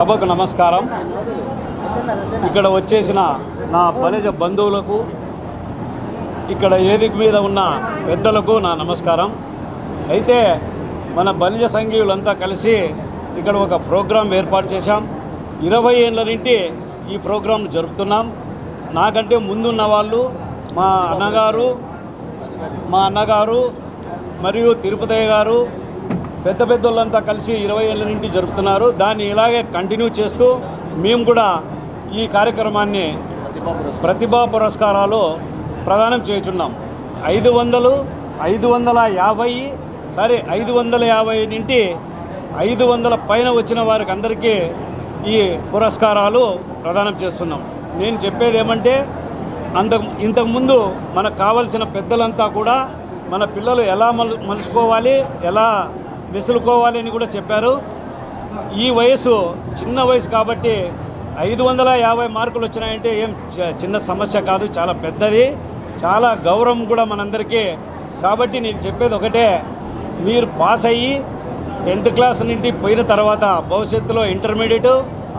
సభకు నమస్కారం. ఇక్కడ వచ్చేసిన నా బలిజ బంధువులకు, ఇక్కడ వేదిక మీద ఉన్న పెద్దలకు నా నమస్కారం. అయితే మన బలిజ సంఘీయులంతా కలిసి ఇక్కడ ఒక ప్రోగ్రాం ఏర్పాటు చేశాం. 20 ఏళ్ళ నుండి ఈ ప్రోగ్రాం జరుపుతున్నాం. నాకంటే ముందున్న వాళ్ళు మా అన్నగారు మరియు తిరుపతయ్య గారు పెద్దోళ్ళంతా కలిసి 20 ఏళ్ళ నుండి జరుపుతున్నారు. దాన్ని ఇలాగే కంటిన్యూ చేస్తూ మేము కూడా ఈ కార్యక్రమాన్ని ప్రతిభా పురస్కారాలు ప్రదానం చేస్తున్నాం. 550 నుండి 500 పైన వచ్చిన వారికి అందరికీ ఈ పురస్కారాలు ప్రదానం చేస్తున్నాం. నేను చెప్పేది ఏమంటే, ఇంతకుముందు మనకు కావలసిన పెద్దలంతా కూడా మన పిల్లలు ఎలా మలుచుకోవాలి, ఎలా మెసులుకోవాలి అని కూడా చెప్పారు. ఈ వయసు చిన్న వయసు కాబట్టి 550 మార్కులు వచ్చినాయంటే ఏం చిన్న సమస్య కాదు, చాలా పెద్దది, చాలా గౌరవం కూడా మనందరికీ. కాబట్టి నేను చెప్పేది ఒకటే, మీరు పాస్ అయ్యి 10th క్లాస్ నుండి పోయిన తర్వాత భవిష్యత్తులో ఇంటర్మీడియట్,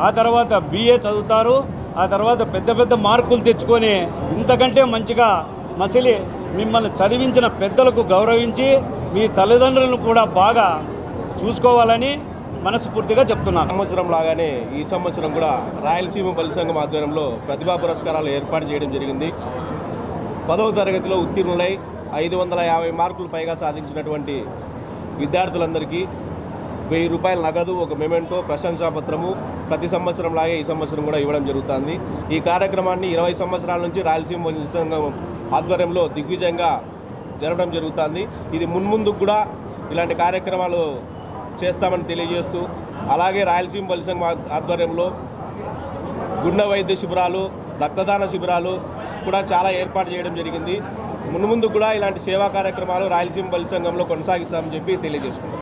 ఆ తర్వాత BA చదువుతారు. ఆ తర్వాత పెద్ద మార్కులు తెచ్చుకొని ఇంతకంటే మంచిగా మసిలి మిమ్మల్ని చదివించిన పెద్దలకు గౌరవించి మీ తల్లిదండ్రులను కూడా బాగా చూసుకోవాలని మనస్ఫూర్తిగా చెప్తున్నాను. సంవత్సరం లాగానే ఈ సంవత్సరం కూడా రాయలసీమ బలి సంఘం ఆధ్వర్యంలో ప్రతిభా పురస్కారాలు ఏర్పాటు చేయడం జరిగింది. 10వ తరగతిలో ఉత్తీర్ణులై 550 మార్కులు పైగా సాధించినటువంటి విద్యార్థులందరికీ 1000 రూపాయల నగదు, ఒక మెమెంటో, ప్రశంసాపత్రము ప్రతి సంవత్సరం లాగే ఈ సంవత్సరం కూడా ఇవ్వడం జరుగుతుంది. ఈ కార్యక్రమాన్ని 20 సంవత్సరాల నుంచి రాయలసీమ బలి సంఘం ఆధ్వర్యంలో దిగ్విజయంగా జరగడం జరుగుతుంది. ఇది మున్ముందుకు కూడా ఇలాంటి కార్యక్రమాలు చేస్తామని తెలియజేస్తూ, అలాగే రాయలసీమ బలి సంఘం ఆధ్వర్యంలో గుండె వైద్య శిబిరాలు, రక్తదాన శిబిరాలు కూడా చాలా ఏర్పాటు చేయడం జరిగింది. మున్ముందు కూడా ఇలాంటి సేవా కార్యక్రమాలు రాయలసీమ బలి సంఘంలో కొనసాగిస్తామని చెప్పి తెలియజేసుకుంటాం.